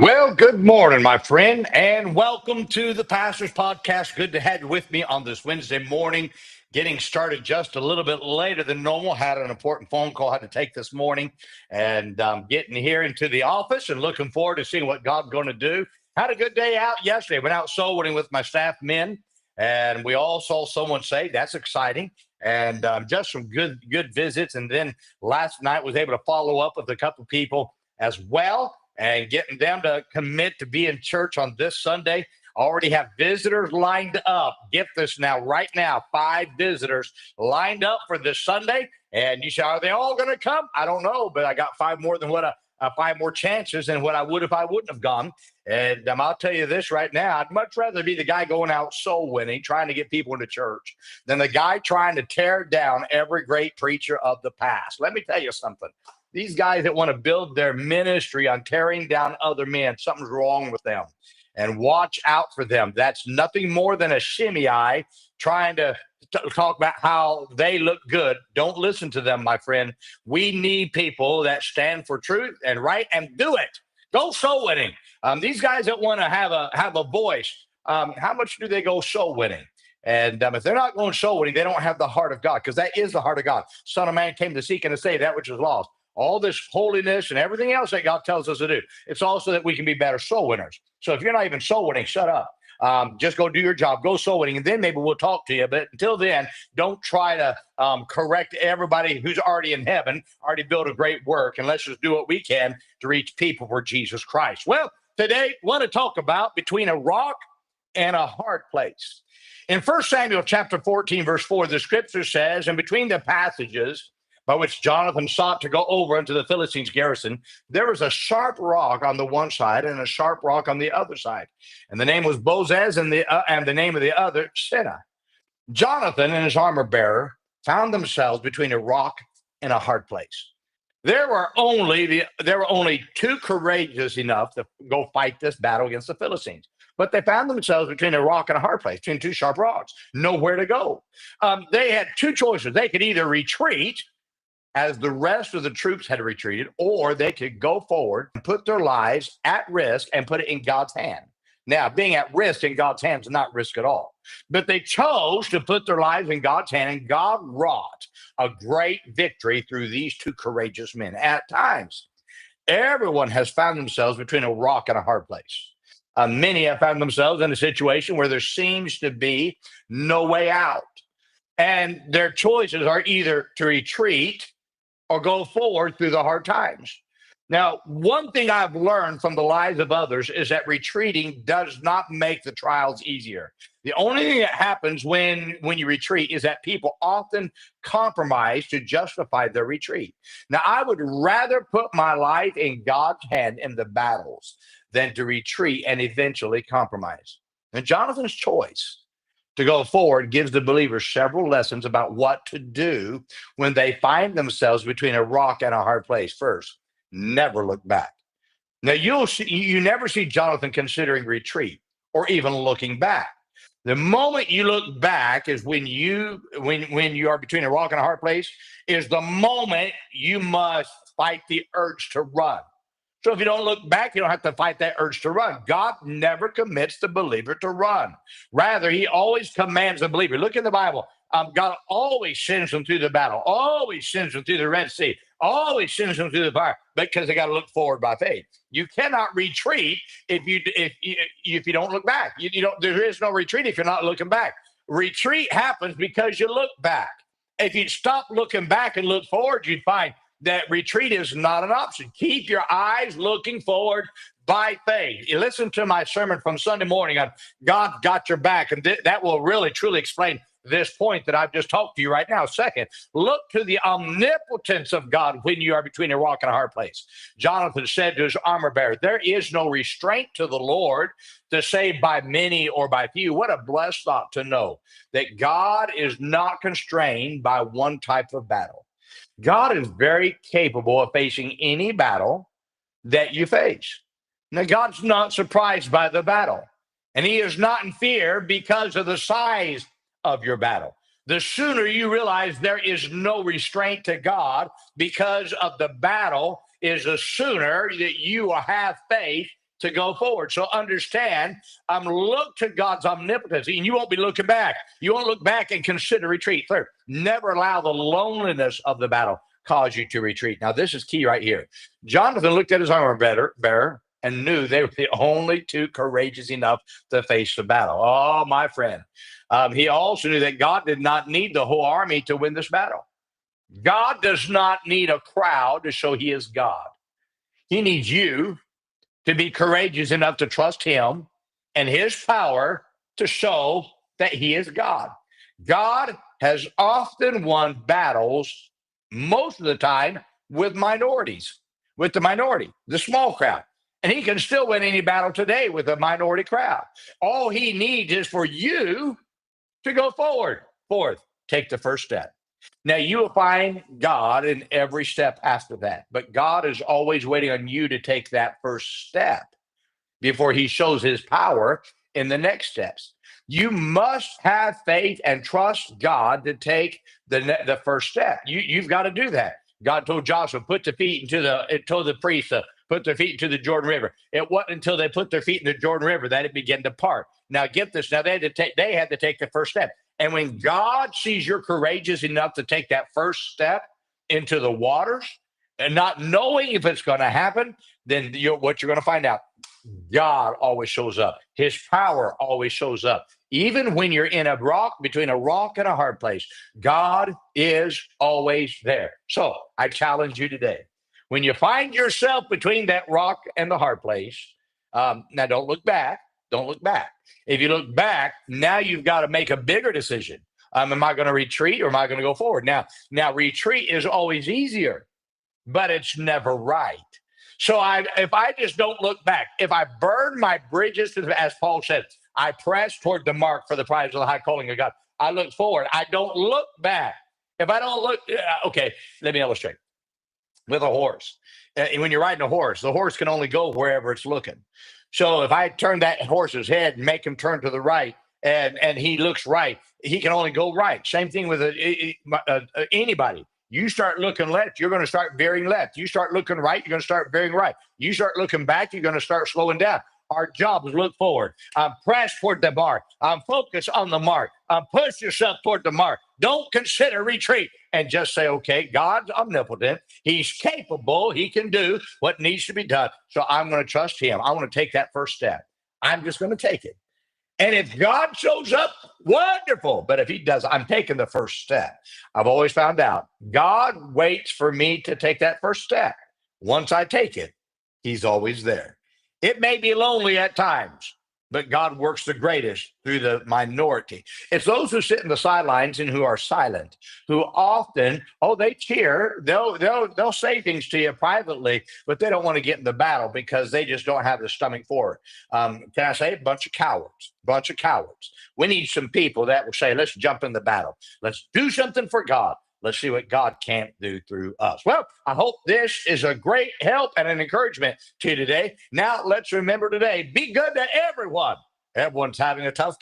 Well, good morning, my friend, and welcome to the Pastor's Podcast. Good to have you with me on this Wednesday morning. Getting started just a little bit later than normal. Had an important phone call I had to take this morning, and getting here into the office and looking forward to seeing what God's going to do. Had a good day out yesterday. Went out soul winning with my staff men, and we all saw someone saved. That's exciting, and just some good visits. And then last night was able to follow up with a couple people as well and getting them to commit to be in church on this Sunday. Already have visitors lined up. Get this now, right now, 5 visitors lined up for this Sunday. And you say, are they all going to come? I don't know, but I got 5 more than what 5 more chances than what I would if I wouldn't have gone. And I'll tell you this right now, I'd much rather be the guy going out soul winning, trying to get people into church, than the guy trying to tear down every great preacher of the past. Let me tell you something. These guys that want to build their ministry on tearing down other men, something's wrong with them. And watch out for them. That's nothing more than a Shimei trying to talk about how they look good. Don't listen to them, my friend. We need people that stand for truth and right and do it. Go soul winning. These guys that want to have a voice, how much do they go soul winning? And if they're not going soul winning, they don't have the heart of God, because that is the heart of God. Son of Man came to seek and to save that which was lost. All this holiness and everything else that God tells us to do, it's also that we can be better soul winners. So if you're not even soul winning, shut up. Just go do your job, go soul winning, and then maybe we'll talk to you. But until then, don't try to correct everybody who's already in heaven, already built a great work, and let's just do what we can to reach people for Jesus Christ. Well, today, I want to talk about between a rock and a hard place. In 1 Samuel chapter 14, verse 4, the scripture says, and between the passages by which Jonathan sought to go over into the Philistines' garrison, there was a sharp rock on the one side and a sharp rock on the other side. And the name was Bozez, and the name of the other, Seneh. Jonathan and his armor bearer found themselves between a rock and a hard place. There were only 2 courageous enough to go fight this battle against the Philistines. But they found themselves between a rock and a hard place, between 2 sharp rocks, nowhere to go. They had 2 choices. They could either retreat, as the rest of the troops had retreated, or they could go forward and put their lives at risk and put it in God's hand. Now, being at risk in God's hands is not risk at all. But they chose to put their lives in God's hand, and God wrought a great victory through these 2 courageous men. At times, everyone has found themselves between a rock and a hard place. Many have found themselves in a situation where there seems to be no way out. And their choices are either to retreat or go forward through the hard times. Now, one thing I've learned from the lives of others is that retreating does not make the trials easier. The only thing that happens when you retreat is that people often compromise to justify their retreat. Now, I would rather put my life in God's hand in the battles than to retreat and eventually compromise. And Jonathan's choice to go forward gives the believers several lessons about what to do when they find themselves between a rock and a hard place. First, never look back. Now you never see Jonathan considering retreat or even looking back. The moment you look back is when you are between a rock and a hard place, is the moment you must fight the urge to run. So if you don't look back, you don't have to fight that urge to run. God never commits the believer to run. Rather, he always commands the believer. Look in the Bible. God always sends them through the battle, always sends them through the Red Sea, always sends them through the fire, because they got to look forward by faith. You cannot retreat if you don't look back. You don't. There is no retreat if you're not looking back. Retreat happens because you look back. If you stop looking back and look forward, you'd find that retreat is not an option. Keep your eyes looking forward by faith. You listen to my sermon from Sunday morning on God got your back, and that will really, truly explain this point that I've just talked to you right now. Second, look to the omnipotence of God when you are between a rock and a hard place. Jonathan said to his armor bearer, there is no restraint to the Lord to save by many or by few. What a blessed thought to know that God is not constrained by one type of battle. God is very capable of facing any battle that you face. Now, God's not surprised by the battle, and he is not in fear because of the size of your battle. The sooner you realize there is no restraint to God because of the battle, is the sooner that you will have faith to go forward. So understand, look to God's omnipotence, and you won't be looking back. You won't look back and consider retreat. Third, never allow the loneliness of the battle cause you to retreat. Now, this is key right here. Jonathan looked at his armor bearer and knew they were the only two courageous enough to face the battle. Oh, my friend. He also knew that God did not need the whole army to win this battle. God does not need a crowd to show he is God. He needs you to be courageous enough to trust him and his power to show that he is God. God has often won battles most of the time with minorities, with the minority, the small crowd. And he can still win any battle today with a minority crowd. All he needs is for you to go forward. Fourth, take the first step. Now, you will find God in every step after that, but God is always waiting on you to take that first step before he shows his power in the next steps. You must have faith and trust God to take the first step. You've got to do that. God told Joshua, put the feet into it told the priests, put their feet into the Jordan River. It wasn't until they put their feet in the Jordan River that it began to part. Now, get this. Now, they had to take the first step. And when God sees you're courageous enough to take that first step into the waters and not knowing if it's going to happen, then what you're going to find out, God always shows up. His power always shows up. Even when you're in between a rock and a hard place, God is always there. So I challenge you today. When you find yourself between that rock and the hard place, now don't look back. Don't look back. If you look back, now you've got to make a bigger decision. Am I going to retreat or am I going to go forward? Now, retreat is always easier, but it's never right. So if I just don't look back, if I burn my bridges, as Paul said, I press toward the mark for the prize of the high calling of God. I look forward. I don't look back. If I don't look, okay, let me illustrate. With a horse, when you're riding a horse, the horse can only go wherever it's looking. So if I turn that horse's head and make him turn to the right, and he looks right, he can only go right. Same thing with anybody. You start looking left, you're going to start veering left. You start looking right, you're going to start veering right. You start looking back, you're going to start slowing down. Our job is look forward. Press toward the mark. Focus on the mark. Push yourself toward the mark. Don't consider retreat and just say, okay, God's omnipotent. He's capable. He can do what needs to be done. So I'm going to trust him. I want to take that first step. I'm just going to take it. And if God shows up, wonderful. But if he does, I'm taking the first step. I've always found out God waits for me to take that first step. Once I take it, he's always there. It may be lonely at times, but God works the greatest through the minority. It's those who sit in the sidelines and who are silent, who often, they cheer. They'll say things to you privately, but they don't want to get in the battle because they just don't have the stomach for it. Can I say a bunch of cowards? Bunch of cowards. We need some people that will say, let's jump in the battle. Let's do something for God. Let's see what God can do through us. Well, I hope this is a great help and an encouragement to you today. Now, let's remember today, be good to everyone. Everyone's having a tough